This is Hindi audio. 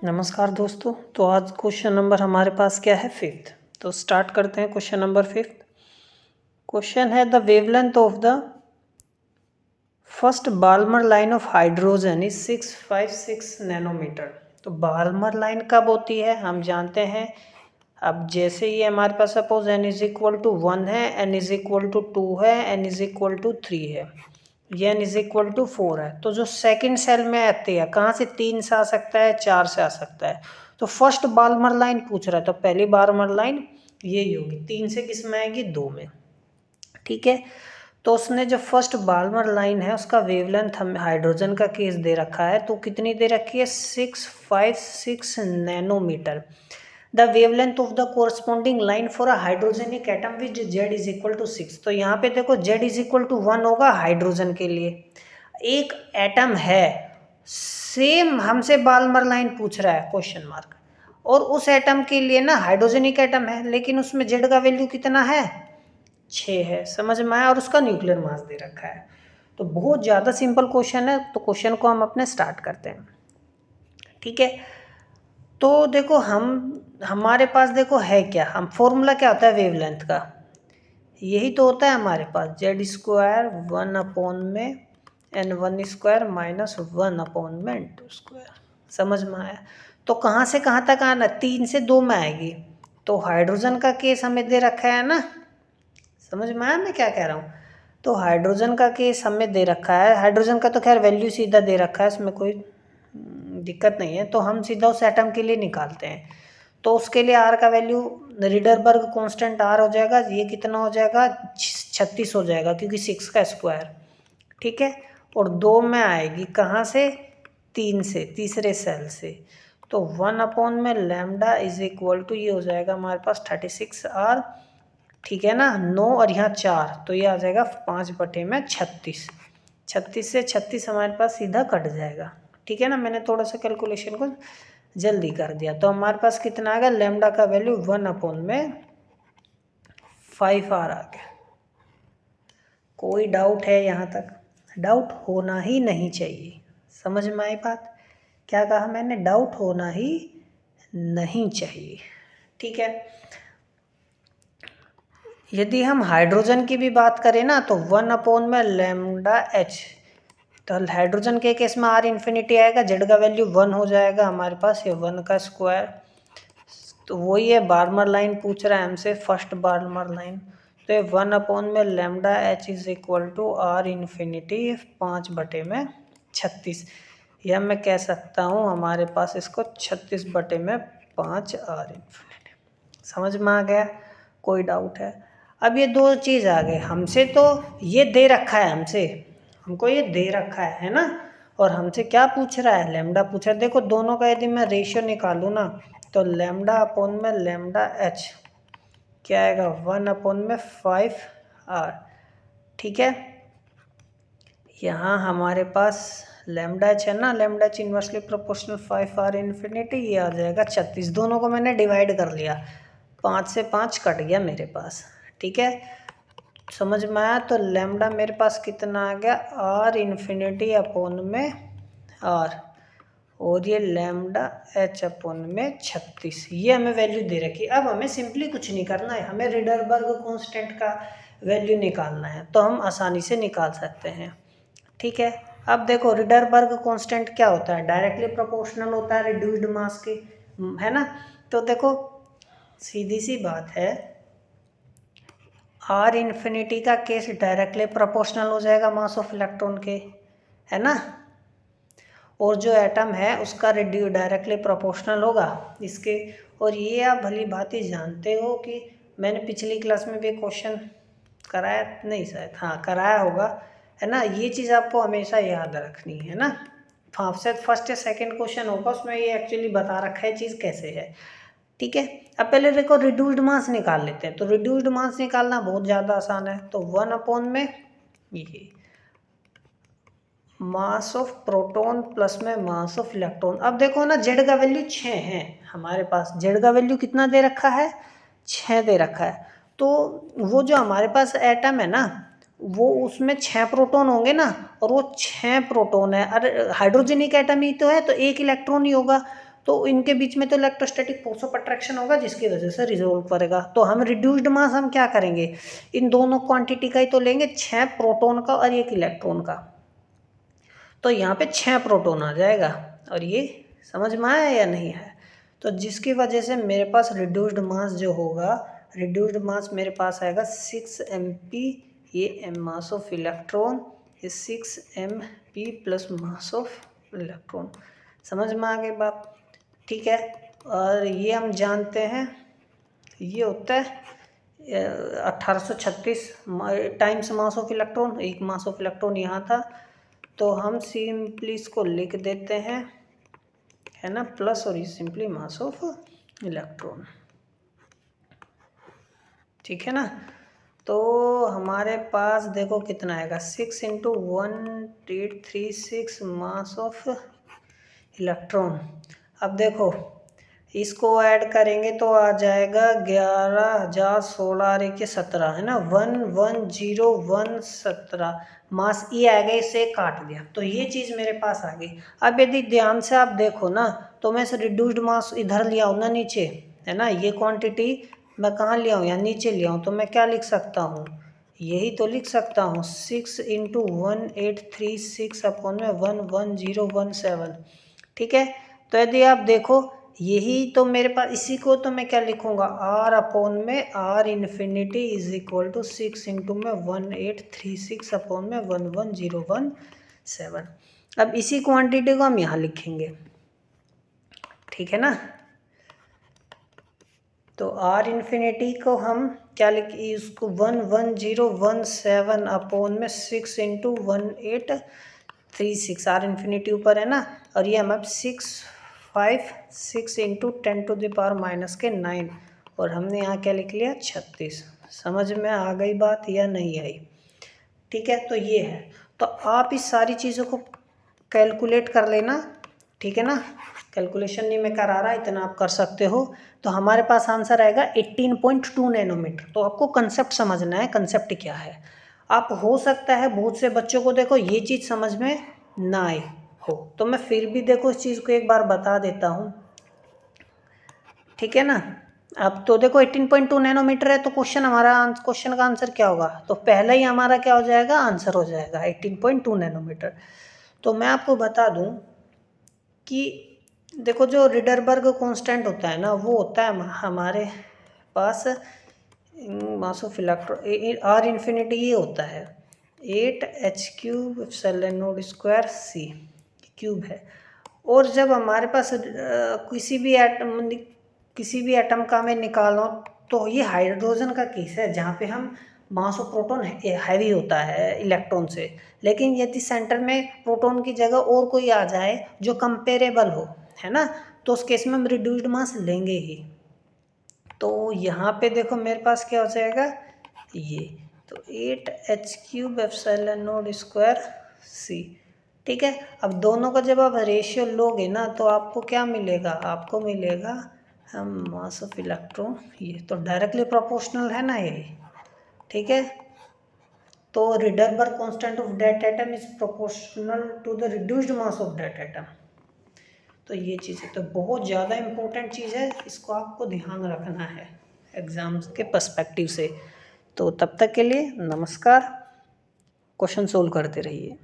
नमस्कार दोस्तों। तो आज क्वेश्चन नंबर हमारे पास क्या है, फिफ्थ। तो स्टार्ट करते हैं क्वेश्चन नंबर फिफ्थ। क्वेश्चन है the wavelength of the first Balmer line of hydrogen is 656 nanometer. तो बाल्मर लाइन कब होती है हम जानते हैं। अब जैसे ये हमारे पास suppose n is equal to 1 है, n इज इक्वल टू 2 है, n इज इक्वल टू 3 है, ये n इज इक्वल टू 4 है। तो जो सेकंड सेल में आती है कहाँ से, 3 से आ सकता है, 4 से आ सकता है। तो फर्स्ट बाल्मर लाइन पूछ रहा है तो पहली बाल्मर लाइन यही होगी, 3 से किस में आएगी, 2 में। ठीक है। तो उसने जो फर्स्ट बाल्मर लाइन है उसका वेवलेंथ हमें हाइड्रोजन का केस दे रखा है, तो कितनी दे रखी है, 656 nanometre. The wavelength of the corresponding line for a hydrogenic atom which Z is equal to 6। तो यहाँ पे देखो जेड इज इक्वल टू 1 होगा हाइड्रोजन के लिए। एक एटम है, सेम हमसे बाल्मर लाइन पूछ रहा है क्वेश्चन मार्क, और उस एटम के लिए ना हाइड्रोजनिक एटम है लेकिन उसमें जेड का वैल्यू कितना है, 6 है। समझ में आया। और उसका न्यूक्लियर मास दे रखा है। तो बहुत ज़्यादा सिंपल क्वेश्चन है। तो क्वेश्चन को हम अपने स्टार्ट करते हैं। ठीक है। तो देखो हमारे पास देखो है क्या, हम फॉर्मूला क्या होता है वेवलेंथ का, यही तो होता है हमारे पास, जेड स्क्वायर 1 अपॉन में n1 स्क्वायर माइनस 1 अपॉन में n2 स्क्वायर। समझ में आया। तो कहाँ से कहाँ तक आना, 3 से 2 में आएगी। तो हाइड्रोजन का केस हमें दे रखा है ना, समझ में आया मैं क्या कह रहा हूँ। तो हाइड्रोजन का केस हमें दे रखा है, हाइड्रोजन का तो खैर वैल्यू सीधा दे रखा है, इसमें कोई दिक्कत नहीं है। तो हम सीधा उस एटम के लिए निकालते हैं। तो उसके लिए आर का वैल्यू रिडरबर्ग कांस्टेंट आर हो जाएगा, ये कितना हो जाएगा, 36 हो जाएगा क्योंकि 6 का स्क्वायर। ठीक है। और 2 में आएगी कहाँ से, 3 से, तीसरे सेल से। तो 1 अपॉन में लैम्डा इज इक्वल टू ये हो जाएगा हमारे पास 36 आर। ठीक है ना, 9 और यहाँ 4 तो ये आ जाएगा 5 बटे में 36। 36 से 36 हमारे पास सीधा कट जाएगा। ठीक है ना, मैंने थोड़ा सा कैलकुलेशन को जल्दी कर दिया। तो हमारे पास कितना आ गया, लैम्डा का वैल्यू 1 अपॉन में 5 आर आ गया। कोई डाउट है यहाँ तक, डाउट होना ही नहीं चाहिए। समझ में आई बात, क्या कहा मैंने, डाउट होना ही नहीं चाहिए। ठीक है। यदि हम हाइड्रोजन की भी बात करें ना तो 1 अपॉन में लैम्डा एच, तो हाइड्रोजन के केस में आर इन्फिनिटी आएगा, जेड का वैल्यू 1 हो जाएगा हमारे पास, ये 1 का स्क्वायर। तो वही है बाल्मर लाइन पूछ रहा है हमसे, फर्स्ट बाल्मर लाइन। तो ये 1 अपॉन में lambda H is equal to R infinity 5 बटे में 36, या मैं कह सकता हूँ हमारे पास इसको 36 बटे में 5 आर इन्फिनिटी। समझ में आ गया, कोई डाउट है। अब ये दो चीज़ आ गए हमसे, तो ये दे रखा है हमसे, हमको ये दे रखा है ना, और हमसे क्या पूछ रहा है, लैम्डा पूछ रहा है। देखो दोनों का यदि मैं रेशियो निकालूँ ना तो लैम्डा अपॉन में लैम्डा एच क्या आएगा, 1 अपॉन में 5 आर। ठीक है। यहाँ हमारे पास लैम्डा एच है ना, lambda H inversely proportional 5 R infinity, ये आ जाएगा 36। दोनों को मैंने डिवाइड कर लिया, 5 से 5 कट गया मेरे पास। ठीक है, समझ में आया। तो लैम्डा मेरे पास कितना आ गया, आर इन्फिनिटी अपॉन में आर, और ये लैम्डा एच अपॉन में 36, ये हमें वैल्यू दे रखी है। अब हमें सिंपली कुछ नहीं करना है, हमें रिडरबर्ग कांस्टेंट का वैल्यू निकालना है, तो हम आसानी से निकाल सकते हैं। ठीक है। अब देखो रिडरबर्ग कांस्टेंट क्या होता है, डायरेक्टली प्रोपोर्शनल होता है रिड्यूस्ड मास के, है ना। तो देखो सीधी सी बात है, आर इन्फिनिटी का केस डायरेक्टली प्रोपोर्शनल हो जाएगा मास ऑफ इलेक्ट्रॉन के, है ना। और जो एटम है उसका रेडियो डायरेक्टली प्रोपोर्शनल होगा इसके। और ये आप भली भांति जानते हो कि मैंने पिछली क्लास में भी क्वेश्चन कराया, नहीं शायद, हाँ कराया होगा, है ना। ये चीज़ आपको हमेशा याद रखनी है ना। हाँ शायद फर्स्ट या सेकंड क्वेश्चन होगा, उसमें ये एक्चुअली बता रखा है चीज़ कैसे है। ठीक है। अब पहले देखो रिड्यूस्ड मास निकाल लेते हैं। तो रिड्यूस्ड मास निकालना बहुत ज़्यादा आसान है। तो 1 अपॉन में ये मास ऑफ प्रोटॉन प्लस में मास ऑफ इलेक्ट्रॉन। अब देखो ना जेड का वैल्यू 6 है हमारे पास, जेड का वैल्यू कितना दे रखा है, 6 दे रखा है। तो वो जो हमारे पास एटम है ना, वो उसमें 6 प्रोटॉन होंगे ना, और वो 6 प्रोटॉन है। अरे हाइड्रोजनिक एटम ही तो है, तो एक इलेक्ट्रॉन ही होगा। तो इनके बीच में तो इलेक्ट्रोस्टैटिक फोर्स ऑफ अट्रैक्शन होगा जिसकी वजह से रिजोल्व करेगा। तो हम रिड्यूस्ड मास हम क्या करेंगे, इन दोनों क्वांटिटी का ही तो लेंगे, 6 प्रोटॉन का और 1 इलेक्ट्रॉन का। तो यहाँ पे 6 प्रोटॉन आ जाएगा। और ये समझ में आया या नहीं है? तो जिसकी वजह से मेरे पास रिड्यूस्ड मास जो होगा, रिड्यूस्ड मास मेरे पास आएगा 6 mp, ये m मास ऑफ इलेक्ट्रॉन, ये 6 mp plus mass of electron. समझ में आ गई बात? ठीक है। और ये हम जानते हैं ये होता है 1836 टाइम्स मास ऑफ इलेक्ट्रॉन, एक मास ऑफ इलेक्ट्रॉन यहाँ था। तो हम सिंपली इसको लिख देते हैं, है ना, प्लस, और ये सिंपली मास ऑफ इलेक्ट्रॉन। ठीक है ना। तो हमारे पास देखो कितना आएगा, 6 × 1836 मास ऑफ इलेक्ट्रॉन। अब देखो इसको ऐड करेंगे तो आ जाएगा 11,016 है ना, 11017 मास ये आएगा, इसे काट दिया तो ये चीज़ मेरे पास आ गई। अब यदि ध्यान से आप देखो ना तो मैं इसे रिड्यूस्ड मास इधर लिया हूँ ना नीचे, है ना, ये क्वांटिटी मैं कहाँ लिया हूँ, यहाँ नीचे लिया हूँ। तो मैं क्या लिख सकता हूँ, यही तो लिख सकता हूँ, 6 × 1836 अपॉन में 11017। ठीक है। तो यदि आप देखो यही तो मेरे पास, इसी को तो मैं क्या लिखूंगा, R अपॉन में R infinity is equal to 6 × में 1836 अपॉन में 11017। अब इसी क्वांटिटी को हम यहाँ लिखेंगे। ठीक है ना। तो R इन्फिनिटी को हम क्या लिखे, इसको 11017 अपॉन में 6 × 1836, R इन्फिनिटी ऊपर है ना, और ये हम अब 6 × 10⁻⁻⁹ और हमने यहाँ क्या लिख लिया 36। समझ में आ गई बात या नहीं आई? ठीक है। तो ये है, तो आप इस सारी चीज़ों को कैलकुलेट कर लेना। ठीक है ना। कैलकुलेशन नहीं मैं करा रहा, इतना आप कर सकते हो। तो हमारे पास आंसर आएगा 18.2 नैनोमीटर। तो आपको कंसेप्ट समझना है, कंसेप्ट क्या है। आप हो सकता है बहुत से बच्चों को देखो ये चीज़ समझ में ना आए हो, तो मैं फिर भी देखो इस चीज़ को एक बार बता देता हूँ। ठीक है ना। अब तो देखो 18.2 नैनोमीटर है, तो क्वेश्चन का आंसर क्या होगा, तो पहला ही हमारा क्या हो जाएगा, आंसर हो जाएगा 18.2 नैनोमीटर। तो मैं आपको बता दूं कि देखो जो रिडरबर्ग कांस्टेंट होता है ना, वो होता है हमारे पास mass of electron R infinity ये होता है 8h³ ε0² c क्यूब है। और जब हमारे पास किसी भी एटम का मैं निकालो तो ये हाइड्रोजन का केस है जहाँ पे हम मास ऑफ प्रोटॉन हैवी होता है इलेक्ट्रॉन से। लेकिन यदि सेंटर में प्रोटॉन की जगह और कोई आ जाए जो कंपेरेबल हो, है ना, तो उस केस में हम रिड्यूस्ड मास लेंगे ही। तो यहाँ पे देखो मेरे पास क्या हो जाएगा ये, तो 8h³ ε0² c। ठीक है। अब दोनों का जब आप रेशियो लोगे ना तो आपको क्या मिलेगा, आपको मिलेगा हम मास ऑफ इलेक्ट्रॉन, ये तो डायरेक्टली प्रोपोर्शनल है ना ये। ठीक है। तो Rydberg constant of that atom is proportional to the reduced mass of that atom. तो ये चीज़ है, तो बहुत ज़्यादा इम्पोर्टेंट चीज़ है, इसको आपको ध्यान रखना है एग्ज़ाम्स के पर्सपेक्टिव से। तो तब तक के लिए नमस्कार, क्वेश्चन सोल्व करते रहिए।